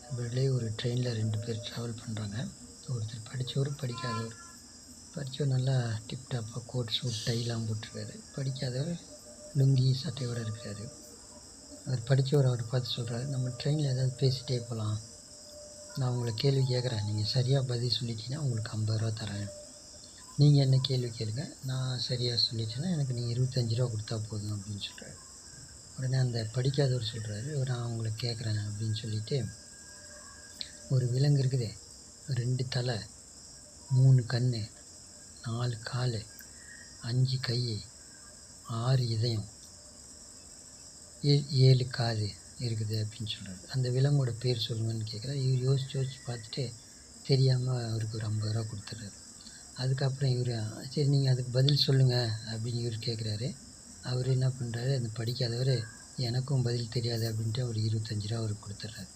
நண்பர்களே, ஒரு ட்ரெயினில் 2 பேர் ட்ராவல் பண்ணுறாங்க. ஒருத்தர் படித்தவர், படிக்காதவர். படித்தவர் நல்லா டிப்டாப்பாக கோட் சூட் டைலாம் போட்டிருக்காரு. படிக்காதவர் லுங்கி சட்டையோடு இருக்கார். அவர் படித்தவர் அவரை பார்த்து சொல்கிறாரு, நம்ம ட்ரெயினில் ஏதாவது பேசிகிட்டே போகலாம். நான் உங்களை கேள்வி கேட்குறேன், நீங்கள் சரியாக பதில் சொல்லிட்டீங்கன்னா உங்களுக்கு 50 ரூபா தரேன். நீங்கள் என்ன கேள்வி கேளுங்க, நான் சரியாக சொல்லிட்டேன்னா எனக்கு நீங்கள் 25 ரூபா கொடுத்தா போதும் அப்படின்னு சொல்கிறாரு. உடனே அந்த படிக்காதவர் சொல்கிறாரு, நான் உங்களை கேட்குறேன் அப்படின்னு சொல்லிவிட்டு, ஒரு விலங்கு இருக்குதே, 2 தலை, 3 கண், 4 கால், 5 கை, 6 இதயம், 7 காது இருக்குது அப்படின்னு சொல்கிறாரு. அந்த விலங்கோட பேர் சொல்லுங்கன்னு கேட்குறாரு. இவர் யோசிச்சு பார்த்துட்டு தெரியாமல் அவருக்கு ஒரு 50 ரூபா கொடுத்துட்றாரு. அதுக்கப்புறம் இவர், சரி நீங்கள் அதுக்கு பதில் சொல்லுங்கள் அப்படின்னு இவர் கேட்குறாரு. அவர் என்ன பண்ணுறாரு, அந்த படிக்காதவர் எனக்கும் பதில் தெரியாது அப்படின்ட்டு அவர் 25 ரூபா அவருக்கு கொடுத்துட்றாரு.